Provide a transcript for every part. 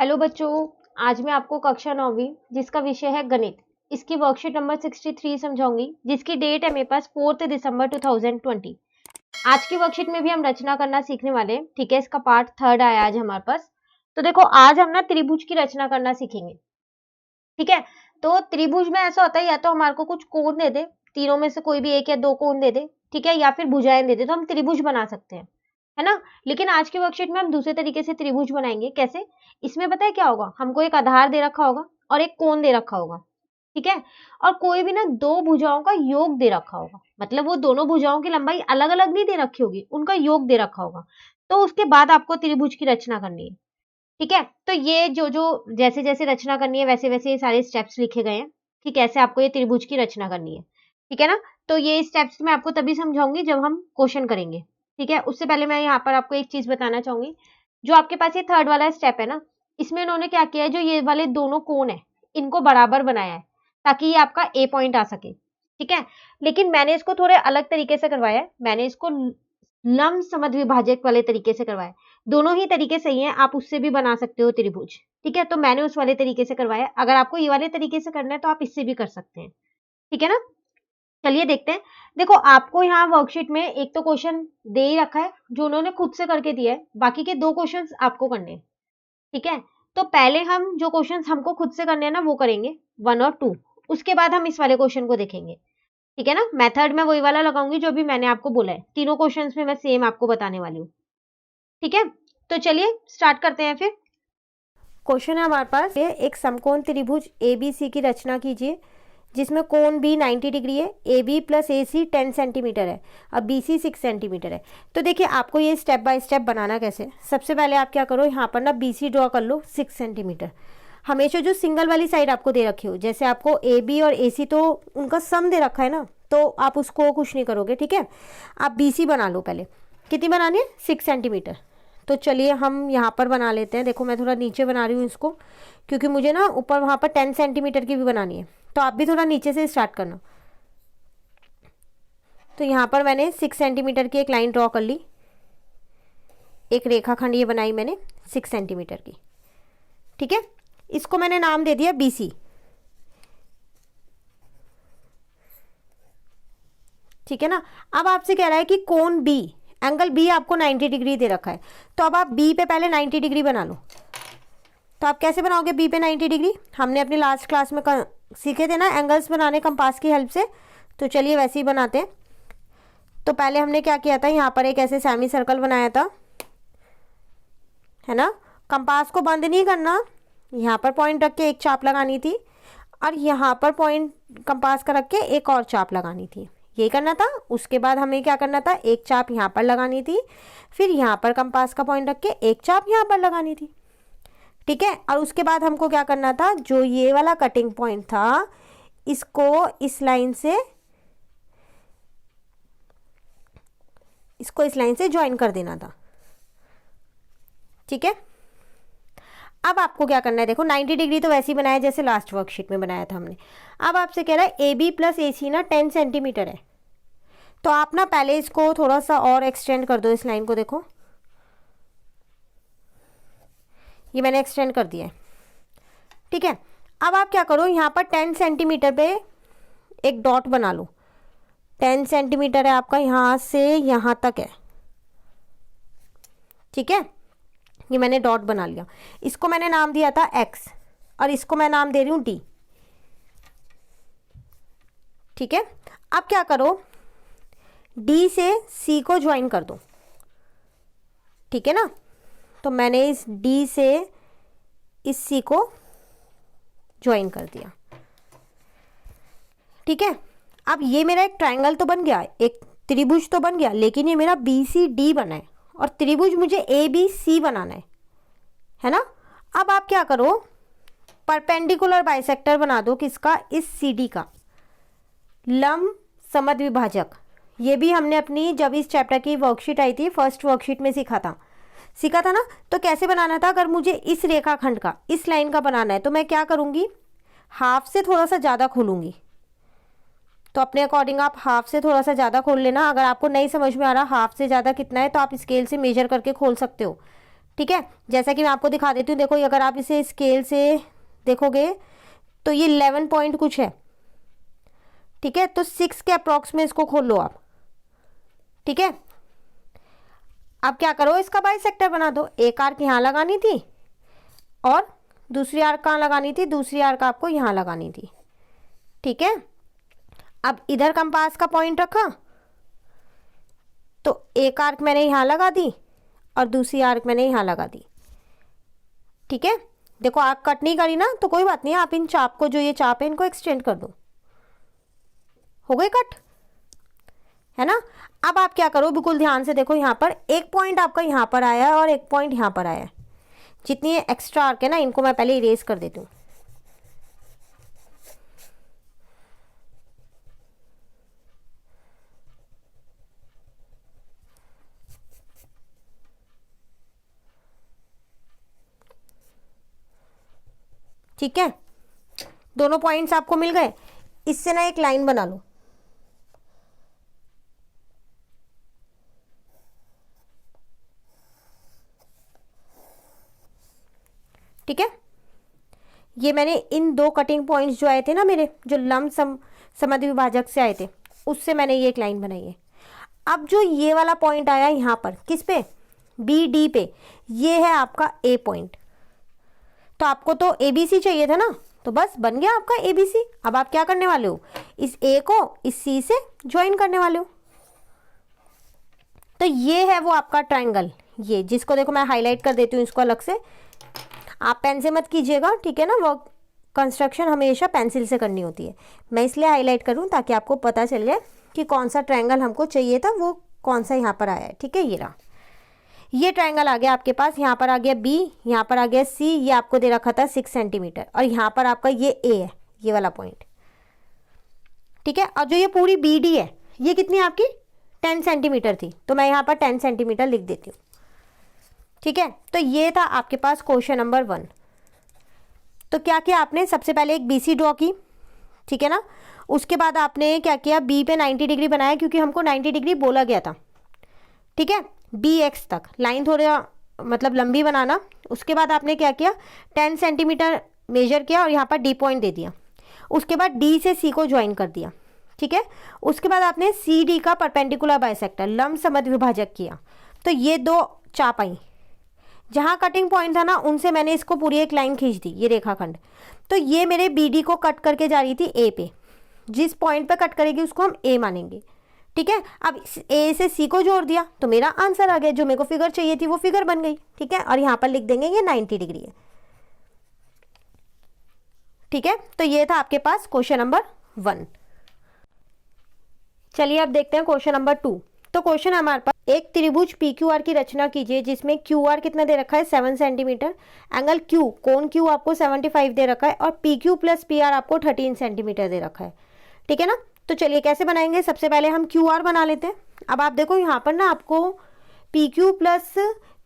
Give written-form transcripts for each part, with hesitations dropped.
Hello बच्चों, आज मैं आपको कक्षा 9वीं जिसका विषय है गणित, इसकी वर्कशीट नंबर 63 समझाऊंगी, जिसकी डेट है मेरे पास 4 दिसंबर 2020। आज की वर्कशीट में भी हम रचना करना सीखने वाले हैं। ठीक है, इसका पार्ट 3 आया आज हमारे पास। तो देखो, आज हम ना त्रिभुज की रचना करना सीखेंगे। ठीक है, तो त्रिभुज में ऐसा होता है, या तो हमारे को कुछ कोण दे दे, तीनों में से कोई भी एक या दो कोण दे दे, ठीक है, या फिर भुजाएं दे दे, तो हम त्रिभुज बना सकते हैं, है ना। लेकिन आज की वर्कशीट में हम दूसरे तरीके से त्रिभुज बनाएंगे। कैसे? इसमें पता है क्या होगा, हमको एक आधार दे रखा होगा और एक कोण दे रखा होगा, ठीक है, और कोई भी ना दो भुजाओं का योग दे रखा होगा, मतलब वो दोनों भुजाओं की लंबाई अलग अलग नहीं दे रखी होगी, उनका योग दे रखा होगा। तो उसके बाद आपको त्रिभुज की रचना करनी है। ठीक है, तो ये जो जो जैसे जैसे रचना करनी है वैसे वैसे ये सारे स्टेप्स लिखे गए हैं। ठीक है, ऐसे आपको ये त्रिभुज की रचना करनी है। ठीक है ना, तो ये स्टेप्स मैं आपको तभी समझाऊंगी जब हम क्वेश्चन करेंगे। ठीक है, उससे पहले मैं यहाँ पर आपको एक चीज बताना चाहूंगी। जो आपके पास ये थर्ड वाला स्टेप है ना, इसमें इन्होंने क्या किया है, जो ये वाले दोनों कोण है इनको बराबर बनाया है, ताकि ये आपका ए पॉइंट आ सके। ठीक है, लेकिन मैंने इसको थोड़े अलग तरीके से करवाया है। मैंने इसको लंब समद्विभाजक वाले तरीके से करवाया है। दोनों ही तरीके सही हैं, आप उससे भी बना सकते हो त्रिभुज। ठीक है, तो मैंने उस वाले तरीके से करवाया। अगर आपको ये वाले तरीके से करना है तो आप इससे भी कर सकते हैं। ठीक है ना, चलिए देखते हैं। देखो, आपको यहाँ वर्कशीट में एक तो क्वेश्चन दे ही रखा है जो उन्होंने खुद से करके दिया है, बाकी के दो क्वेश्चन आपको करने हैं। ठीक है, तो पहले हम जो क्वेश्चन हमको खुद से करने हैं ना वो करेंगे 1 और 2, उसके बाद हम इस वाले क्वेश्चन को देखेंगे। ठीक है ना, मेथड में वही वाला लगाऊंगी जो भी मैंने आपको बोला है। तीनों क्वेश्चंस में मैं सेम आपको बताने वाली हूँ। ठीक है, तो चलिए स्टार्ट करते हैं फिर। क्वेश्चन है हमारे पास, ये एक समकोण त्रिभुज ABC की रचना कीजिए जिसमें कोण B 90 डिग्री है, AB प्लस AC 10 सेंटीमीटर है और BC 6 सेंटीमीटर है। तो देखिए, आपको ये स्टेप बाय स्टेप बनाना कैसे। सबसे पहले आप क्या करो, यहाँ पर ना BC ड्रॉ कर लो 6 सेंटीमीटर। हमेशा जो सिंगल वाली साइड आपको दे रखी हो, जैसे आपको AB और AC तो उनका सम दे रखा है ना, तो आप उसको कुछ नहीं करोगे। ठीक है, आप BC बना लो पहले। कितनी बनानी है? 6 सेंटीमीटर। तो चलिए हम यहाँ पर बना लेते हैं। देखो, मैं थोड़ा नीचे बना रही हूँ इसको, क्योंकि मुझे ना ऊपर वहाँ पर 10 सेंटीमीटर की भी बनानी है, तो आप भी थोड़ा नीचे से स्टार्ट करना। तो यहाँ पर मैंने 6 सेंटीमीटर की एक लाइन ड्रॉ कर ली, एक रेखाखंड ये बनाई मैंने 6 सेंटीमीटर की। ठीक है, इसको मैंने नाम दे दिया BC। ठीक है ना, अब आपसे कह रहा है कि कोण B, एंगल B आपको 90 डिग्री दे रखा है, तो अब आप B पे पहले 90 डिग्री बना लो। तो आप कैसे बनाओगे B पे 90 डिग्री? हमने अपनी लास्ट क्लास में सीखे थे ना एंगल्स बनाने कंपास की हेल्प से, तो चलिए वैसे ही बनाते हैं। तो पहले हमने क्या किया था, यहाँ पर एक ऐसे सेमी सर्कल बनाया था, है ना। कंपास को बंद नहीं करना, यहाँ पर पॉइंट रख के एक चाप लगानी थी, और यहाँ पर पॉइंट कंपास का रख के एक और चाप लगानी थी, यही करना था। उसके बाद हमें क्या करना था, एक चाप यहाँ पर लगानी थी, फिर यहाँ पर कंपास का पॉइंट रख के एक चाप यहाँ पर लगानी थी। ठीक है, और उसके बाद हमको क्या करना था, जो ये वाला कटिंग पॉइंट था इसको इस लाइन से ज्वाइन कर देना था। ठीक है, अब आपको क्या करना है, देखो 90 डिग्री तो वैसे ही बनाया जैसे लास्ट वर्कशीट में बनाया था हमने। अब आपसे कह रहा है AB प्लस AC ना 10 सेंटीमीटर है, तो आप ना पहले इसको थोड़ा सा और एक्सटेंड कर दो, इस लाइन को। देखो, ये मैंने एक्सटेंड कर दिया है। ठीक है, अब आप क्या करो, यहाँ पर 10 सेंटीमीटर पे एक डॉट बना लो। 10 सेंटीमीटर है आपका, यहाँ से यहाँ तक है। ठीक है, ये मैंने डॉट बना लिया, इसको मैंने नाम दिया था X और इसको मैं नाम दे रही हूँ D। ठीक है, अब क्या करो, D से C को ज्वाइन कर दो। ठीक है ना, तो मैंने इस D से इस C को ज्वाइन कर दिया। ठीक है, अब ये मेरा एक ट्रायंगल तो बन गया, एक त्रिभुज तो बन गया, लेकिन ये मेरा BCD बना है और त्रिभुज मुझे ABC बनाना है ना। अब आप क्या करो, परपेंडिकुलर बाइसेक्टर बना दो, किसका? इस CD का, लंब समद्विभाजक। ये भी हमने अपनी जब इस चैप्टर की वर्कशीट आई थी, फर्स्ट वर्कशीट में सीखा था ना। तो कैसे बनाना था, अगर मुझे इस रेखाखंड का, इस लाइन का बनाना है, तो मैं क्या करूँगी, हाफ से थोड़ा सा ज़्यादा खोलूँगी। तो अपने अकॉर्डिंग आप हाफ से थोड़ा सा ज़्यादा खोल लेना। अगर आपको नहीं समझ में आ रहा हाफ से ज़्यादा कितना है, तो आप स्केल से मेजर करके खोल सकते हो। ठीक है, जैसा कि मैं आपको दिखा देती हूँ, देखो अगर आप इसे स्केल से देखोगे तो ये 11 पॉइंट कुछ है। ठीक है, तो 6 के अप्रॉक्स में इसको खोल लो आप। ठीक है, अब क्या करो, इसका बाइसेक्टर बना दो। एक आर्क यहाँ लगानी थी और दूसरी आर्क कहाँ लगानी थी, दूसरी आर्क आपको यहाँ लगानी थी। ठीक है, अब इधर कंपास का पॉइंट रखा तो एक आर्क मैंने यहाँ लगा दी और दूसरी आर्क मैंने यहाँ लगा दी। ठीक है, देखो आर्क कट नहीं करी ना, तो कोई बात नहीं, आप इन चाप को, जो ये चाप है, इनको एक्सटेंड कर दो। हो गए कट, है ना। अब आप क्या करो, बिल्कुल ध्यान से देखो, यहाँ पर एक पॉइंट आपका यहाँ पर आया है और एक पॉइंट यहाँ पर आया है। जितनी एक्स्ट्रा आर्क है ना, इनको मैं पहले इरेज कर देती हूँ। ठीक है, दोनों पॉइंट्स आपको मिल गए। इससे ना एक लाइन बना लो। ठीक है, ये मैंने इन दो कटिंग पॉइंट्स जो आए थे ना मेरे, जो लंब समद्वि विभाजक से आए थे, उससे मैंने ये एक लाइन बनाई है। अब जो ये वाला पॉइंट आया यहाँ पर, किस पे, बी डी पे, ये है आपका ए पॉइंट। तो आपको तो ए बी सी चाहिए था ना, तो बस बन गया आपका ए बी सी। अब आप क्या करने वाले हो, इस ए को इस सी से ज्वाइन करने वाले हो। तो ये है वो आपका ट्रायंगल, ये जिसको देखो मैं हाईलाइट कर देती हूँ इसको अलग से। आप पेन से मत कीजिएगा, ठीक है ना, वो कंस्ट्रक्शन हमेशा पेंसिल से करनी होती है। मैं इसलिए हाईलाइट करूँ ताकि आपको पता चल जाए कि कौन सा ट्रायंगल हमको चाहिए था, वो कौन सा यहाँ पर आया है। ठीक है, ये रहा, ये ट्रायंगल आ गया आपके पास। यहाँ पर आ गया बी, यहाँ पर आ गया सी, ये आपको दे रखा था 6 सेंटीमीटर, और यहाँ पर आपका ये ए है, ये वाला पॉइंट। ठीक है, और जो ये पूरी बी डी है, ये कितनी आपकी 10 सेंटीमीटर थी, तो मैं यहाँ पर 10 सेंटीमीटर लिख देती हूँ। ठीक है, तो ये था आपके पास क्वेश्चन नंबर 1। तो क्या किया आपने, सबसे पहले एक BC ड्रॉ की, ठीक है ना। उसके बाद आपने क्या किया, बी पे 90 डिग्री बनाया, क्योंकि हमको 90 डिग्री बोला गया था। ठीक है, BX तक लाइन थोड़ा मतलब लंबी बनाना। उसके बाद आपने क्या किया, 10 सेंटीमीटर मेजर किया और यहाँ पर D पॉइंट दे दिया। उसके बाद D से C को ज्वाइन कर दिया। ठीक है, उसके बाद आपने CD का परपेंडिकुलर बाइसेक्टर लंब समद्वि विभाजक किया। तो ये दो चाप आई, जहाँ कटिंग पॉइंट था ना, उनसे मैंने इसको पूरी एक लाइन खींच दी, ये रेखाखंड। तो ये मेरे BD को कट करके जा रही थी A पे, जिस पॉइंट पे कट करेगी उसको हम A मानेंगे। ठीक है, अब A से C को जोड़ दिया तो मेरा आंसर आ गया, जो मेरे को फिगर चाहिए थी वो फिगर बन गई। ठीक है, और यहाँ पर लिख देंगे ये 90 डिग्री है। ठीक है, तो ये था आपके पास क्वेश्चन नंबर 1। चलिए अब देखते हैं क्वेश्चन नंबर 2। तो क्वेश्चन हमारे पास, एक त्रिभुज PQR की रचना कीजिए जिसमें QR कितना दे रखा है 7 सेंटीमीटर, एंगल Q, कोण Q आपको 75 दे रखा है, और PQ प्लस PR आपको 13 सेंटीमीटर दे रखा है। ठीक है ना, तो चलिए कैसे बनाएंगे, सबसे पहले हम QR बना लेते हैं। अब आप देखो यहाँ पर ना आपको PQ प्लस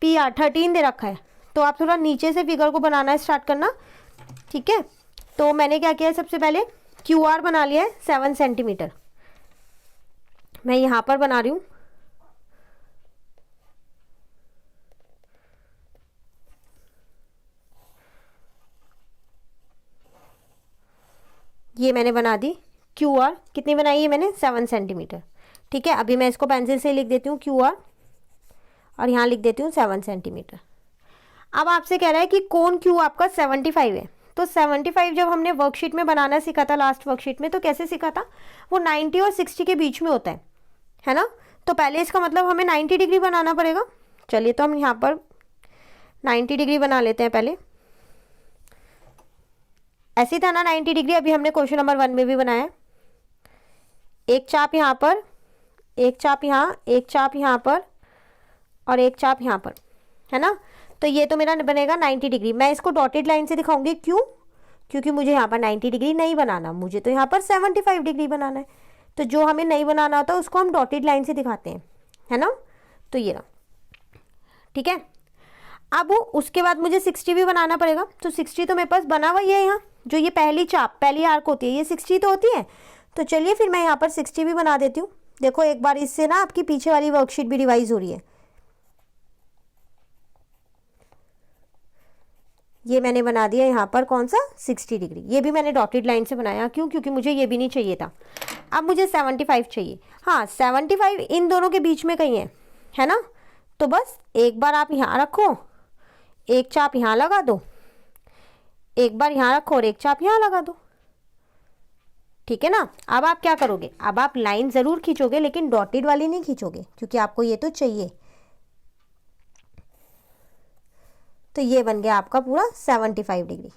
PR 13 दे रखा है, तो आप थोड़ा नीचे से फिगर को बनाना स्टार्ट करना। ठीक है, तो मैंने क्या किया है, सबसे पहले QR बना लिया है 7 सेंटीमीटर, मैं यहाँ पर बना रही हूँ। ये मैंने बना दी QR, कितनी बनाई है मैंने, 7 सेंटीमीटर। ठीक है, अभी मैं इसको पेंसिल से लिख देती हूँ QR, और यहाँ लिख देती हूँ 7 सेंटीमीटर। अब आपसे कह रहा है कि कोण Q आपका 75 है, तो 75 जब हमने वर्कशीट में बनाना सीखा था, लास्ट वर्कशीट में, तो कैसे सीखा था, वो 90 और 60 के बीच में होता है ना। तो पहले इसका मतलब हमें 90 डिग्री बनाना पड़ेगा। चलिए, तो हम यहाँ पर 90 डिग्री बना लेते हैं पहले। ऐसे था ना 90 डिग्री, अभी हमने क्वेश्चन नंबर 1 में भी बनाया। एक चाप यहाँ पर, एक चाप यहाँ, एक चाप यहाँ पर, और एक चाप यहाँ पर, है ना। तो ये तो मेरा बनेगा 90 डिग्री। मैं इसको डॉटेड लाइन से दिखाऊंगी, क्यों, क्योंकि मुझे यहाँ पर 90 डिग्री नहीं बनाना, मुझे तो यहाँ पर 75 डिग्री बनाना है। तो जो हमें नहीं बनाना होता उसको हम डॉटेड लाइन से दिखाते हैं, है ना। तो ये रहा, ठीक है। अब उसके बाद मुझे 60 भी बनाना पड़ेगा, तो 60 तो मेरे पास बना हुआ ही है। यहाँ जो ये पहली चाप, पहली आर्क होती है, ये 60 तो होती है। तो चलिए फिर मैं यहाँ पर 60 भी बना देती हूँ। देखो एक बार इससे ना आपकी पीछे वाली वर्कशीट भी रिवाइज हो रही है। ये मैंने बना दिया यहाँ पर कौन सा 60 डिग्री। ये भी मैंने डॉटेड लाइन से बनाया, क्यों? क्योंकि मुझे ये भी नहीं चाहिए था। अब मुझे 75 चाहिए। हाँ, 75 इन दोनों के बीच में कहीं है ना। तो बस एक बार आप यहाँ रखो, एक चाप यहाँ लगा दो, एक बार यहाँ रखो और एक चाप यहाँ लगा दो। ठीक है ना। अब आप क्या करोगे, अब आप लाइन ज़रूर खींचोगे लेकिन डॉटेड वाली नहीं खींचोगे, क्योंकि आपको ये तो चाहिए। तो ये बन गया आपका पूरा 75 डिग्री।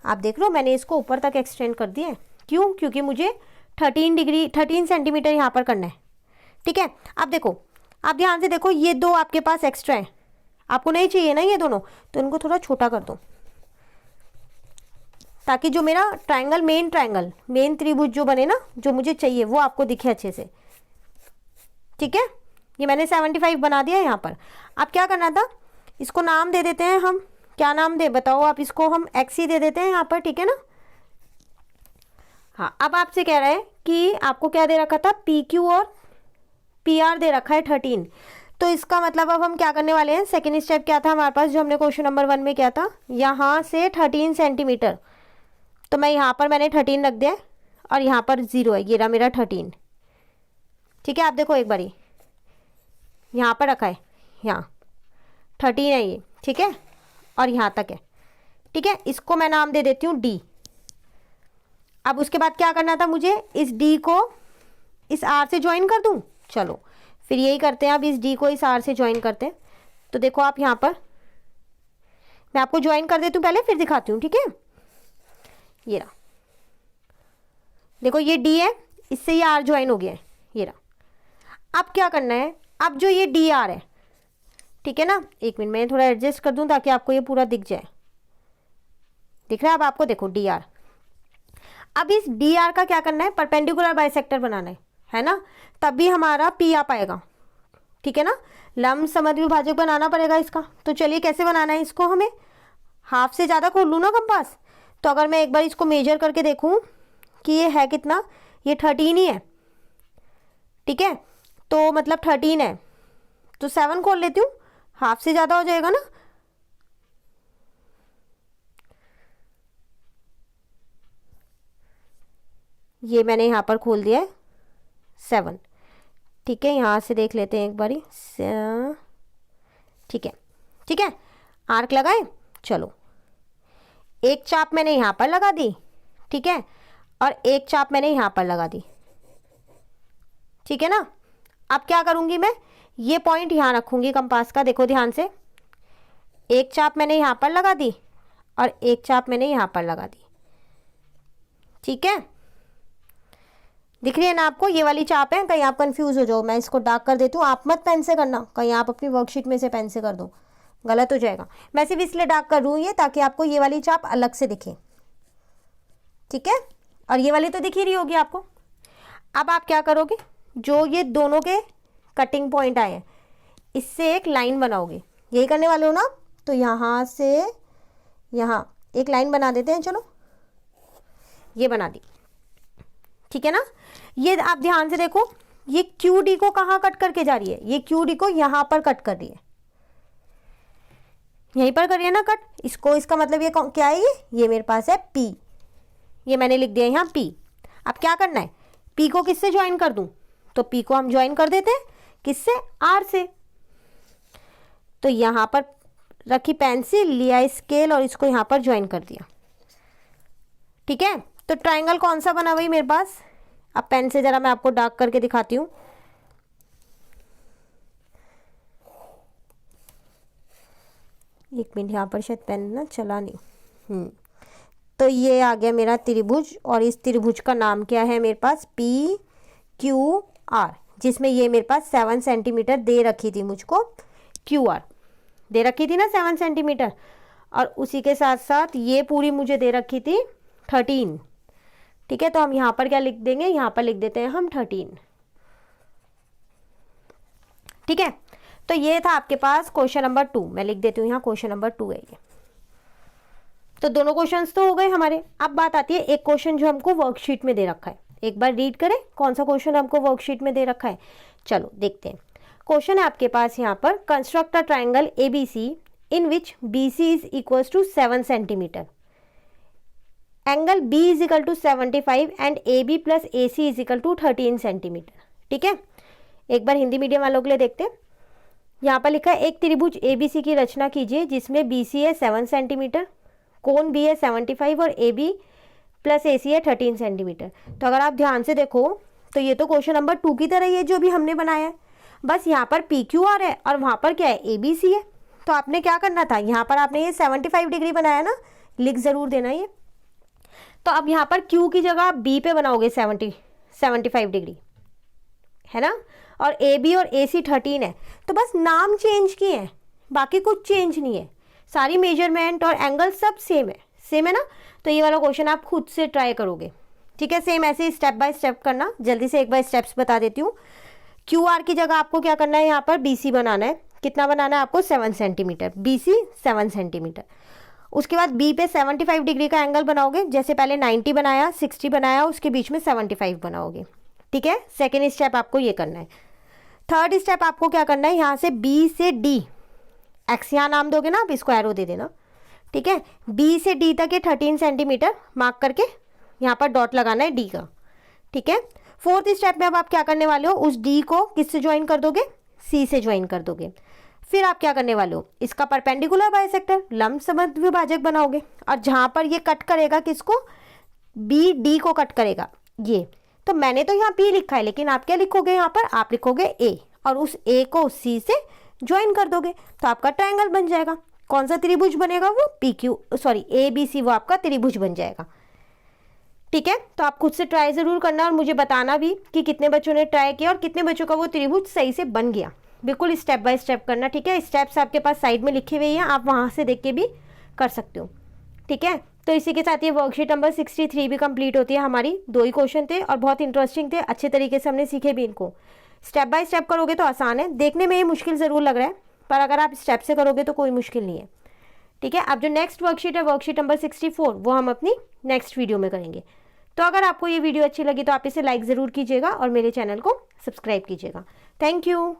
आप देख लो मैंने इसको ऊपर तक एक्सटेंड कर दिया है। क्यों? क्योंकि मुझे 13 सेंटीमीटर यहाँ पर करना है। ठीक है। अब देखो, आप ध्यान से देखो, ये दो आपके पास एक्स्ट्रा है, आपको नहीं चाहिए ना ये दोनों, तो इनको थोड़ा छोटा कर दो, ताकि जो मेरा ट्रायंगल, मेन त्रिभुज जो बने ना, जो मुझे चाहिए वो आपको दिखे अच्छे से। ठीक है। ये मैंने 75 बना दिया यहाँ पर। अब क्या करना था, इसको नाम दे देते हैं हम। क्या नाम दे बताओ आप? इसको हम एक्स ही दे देते हैं यहाँ पर। ठीक है ना। हाँ, अब आपसे कह रहा है कि आपको क्या दे रखा था, पी क्यू और पी आर दे रखा है 13। तो इसका मतलब अब हम क्या करने वाले हैं, सेकेंड स्टेप क्या था हमारे पास, जो हमने क्वेश्चन नंबर 1 में किया था, यहाँ से 13 सेंटीमीटर। तो मैं यहाँ पर मैंने 13 रख दिया और यहाँ पर 0 है, ये रहा मेरा 13। ठीक है। आप देखो एक बारी, यहाँ पर रखा है, यहाँ 13 है ये। ठीक है। और यहाँ तक है। ठीक है। इसको मैं नाम दे देती हूँ डी। अब उसके बाद क्या करना था मुझे, इस डी को इस आर से ज्वाइन कर दूँ। चलो फिर यही करते हैं, अब इस डी को इस आर से ज्वाइन करते हैं। तो देखो आप यहाँ पर, मैं आपको ज्वाइन कर देती हूँ पहले, फिर दिखाती हूँ। ठीक है। ये रहा, देखो ये डी है, इससे ये आर ज्वाइन हो गया है, ये रहा। अब क्या करना है, अब जो ये डी आर है, ठीक है ना, एक मिनट मैं थोड़ा एडजस्ट कर दूं ताकि आपको ये पूरा दिख जाए। दिख रहा है अब आपको? देखो डी आर। अब इस डी आर का क्या करना है, परपेंडिकुलर बाइसेक्टर बनाना है ना, तब भी हमारा पी आ पाएगा। ठीक है ना। लंब समद्विभाजक बनाना पड़ेगा इसका। तो चलिए कैसे बनाना है इसको, हमें हाफ से ज़्यादा खोल लूँ ना कंपास। तो अगर मैं एक बार इसको मेजर करके देखूँ कि ये है कितना, ये 13 ही है। ठीक है। तो मतलब 13 है, तो 7 खोल लेती हूँ, हाफ से ज़्यादा हो जाएगा ना। ये मैंने यहाँ पर खोल दिया है 7। ठीक है। यहाँ से देख लेते हैं एक बारी। ठीक है। ठीक है। आर्क लगाए। चलो एक चाप मैंने यहाँ पर लगा दी। ठीक है। और एक चाप मैंने यहाँ पर लगा दी। ठीक है ना। अब क्या करूँगी मैं, ये पॉइंट यहाँ रखूँगी कंपास का। देखो ध्यान से, एक चाप मैंने यहाँ पर लगा दी और एक चाप मैंने यहाँ पर लगा दी। ठीक है। दिख रही है ना आपको, ये वाली चाप है। कहीं आप कंफ्यूज हो जाओ, मैं इसको डार्क कर देती हूँ, आप मत पेन से करना, कहीं आप अपनी वर्कशीट में से पेन से कर दो, गलत हो जाएगा। मैं सिर्फ इसलिए डार्क कर रही हूँ ये, ताकि आपको ये वाली चाप अलग से दिखे। ठीक है। और ये वाली तो दिख ही रही होगी आपको। अब आप क्या करोगे, जो ये दोनों के कटिंग पॉइंट आए हैं, इससे एक लाइन बनाओगे। यही करने वाले हो ना। तो यहाँ से यहाँ एक लाइन बना देते हैं। चलो ये बना दी। ठीक है ना। ये आप ध्यान से देखो, ये क्यू डी को कहाँ कट करके जा रही है, ये क्यू डी को यहाँ पर कट कर रही है, यहीं पर करिए ना कट इसको। इसका मतलब ये क्या है, ये मेरे पास है P, ये मैंने लिख दिया यहाँ P। अब क्या करना है, P को किससे ज्वाइन कर दूं, तो P को हम ज्वाइन कर देते हैं किससे, R से। तो यहाँ पर रखी पेंसिल, लिया स्केल और इसको यहाँ पर ज्वाइन कर दिया। ठीक है। तो ट्रायंगल कौन सा बना भाई मेरे पास, अब पेन से जरा मैं आपको डार्क करके दिखाती हूँ। एक मिनट, यहाँ पर शायद पेन ना चला नहीं। तो ये आ गया मेरा त्रिभुज, और इस त्रिभुज का नाम क्या है मेरे पास, पी क्यू आर, जिसमें ये मेरे पास 7 सेंटीमीटर दे रखी थी मुझको, क्यू आर दे रखी थी ना 7 सेंटीमीटर, और उसी के साथ साथ ये पूरी मुझे दे रखी थी 13। ठीक है। तो हम यहाँ पर क्या लिख देंगे, यहाँ पर लिख देते हैं हम 13। ठीक है। तो ये था आपके पास क्वेश्चन नंबर 2, मैं लिख देती हूँ यहाँ क्वेश्चन नंबर 2 है ये। तो दोनों क्वेश्चंस तो हो गए हमारे। अब बात आती है एक क्वेश्चन जो हमको वर्कशीट में दे रखा है, एक बार रीड करें कौन सा क्वेश्चन हमको वर्कशीट में दे रखा है। चलो देखते हैं। क्वेश्चन है आपके पास यहाँ पर, construct a triangle ABC in which BC is equals to 7 centimeter. Angle B is equal to 75 and AB plus AC is equal to 13 centimetre. ठीक है, एक बार हिंदी मीडियम वालों के लिए देखते हैं. यहाँ पर लिखा है एक त्रिभुज ABC की रचना कीजिए जिसमें BC है 7 सेंटीमीटर, कोण B है 75 और AB प्लस AC है 13 सेंटीमीटर. तो अगर आप ध्यान से देखो तो ये तो क्वेश्चन नंबर 2 की तरह ही है जो भी हमने बनाया है, बस यहाँ पर PQR है और वहाँ पर क्या है ABC है. तो आपने क्या करना था, यहाँ पर आपने ये 75 डिग्री बनाया ना, लिख ज़रूर देना ये. तो अब यहाँ पर Q की जगह आप B पे बनाओगे 75 डिग्री, है ना, और AB और AC 13 है. तो बस नाम चेंज किए हैं, बाकी कुछ चेंज नहीं है. सारी मेजरमेंट और एंगल सब सेम है ना. तो ये वाला क्वेश्चन आप खुद से ट्राई करोगे. ठीक है, सेम ऐसे स्टेप बाय स्टेप करना. जल्दी से एक बार स्टेप्स बता देती हूँ. QR की जगह आपको क्या करना है, यहाँ पर BC बनाना है. कितना बनाना है आपको, 7 सेंटीमीटर. BC 7 centimetre. उसके बाद B पे 75 डिग्री का एंगल बनाओगे. जैसे पहले 90 बनाया, 60 बनाया, उसके बीच में 75 बनाओगे. ठीक है, सेकेंड स्टेप आपको ये करना है. थर्ड स्टेप आपको क्या करना है, यहाँ से B से D, एक्स यहाँ नाम दोगे ना, आप इसको एरो दे देना. ठीक है, B से D तक ये 13 सेंटीमीटर मार्क करके यहाँ पर डॉट लगाना है D का. ठीक है, फोर्थ स्टेप में अब आप क्या करने वाले हो, उस D को किससे ज्वाइन कर दोगे, C से ज्वाइन कर दोगे. फिर आप क्या करने वाले हो, इसका परपेंडिकुलर बाइसेक्टर लंब समद्विभाजक बनाओगे. और जहाँ पर ये कट करेगा किसको, B D को कट करेगा ये. तो मैंने तो यहाँ P लिखा है, लेकिन आप क्या लिखोगे, यहाँ पर आप लिखोगे A और उस A को C से ज्वाइन कर दोगे. तो आपका ट्रायंगल बन जाएगा. कौन सा त्रिभुज बनेगा, वो ABC वो आपका त्रिभुज बन जाएगा. ठीक है, तो आप खुद से ट्राई ज़रूर करना और मुझे बताना भी कि कितने बच्चों ने ट्राई किया और कितने बच्चों का वो त्रिभुज सही से बन गया. बिल्कुल स्टेप बाय स्टेप करना. ठीक है, स्टेप्स आपके पास साइड में लिखे हुए हैं, आप वहाँ से देख के भी कर सकते हो. ठीक है, तो इसी के साथ ये वर्कशीट नंबर 63 भी कंप्लीट होती है हमारी. 2 ही क्वेश्चन थे और बहुत इंटरेस्टिंग थे, अच्छे तरीके से हमने सीखे भी इनको. स्टेप बाय स्टेप करोगे तो आसान है, देखने में ये मुश्किल ज़रूर लग रहा है, पर अगर आप स्टेप से करोगे तो कोई मुश्किल नहीं है. ठीक है, अब जो नेक्स्ट वर्कशीट है, वर्कशीट नंबर 64, वो हम अपनी नेक्स्ट वीडियो में करेंगे. तो अगर आपको ये वीडियो अच्छी लगी तो आप इसे लाइक ज़रूर कीजिएगा और मेरे चैनल को सब्सक्राइब कीजिएगा. Thank you.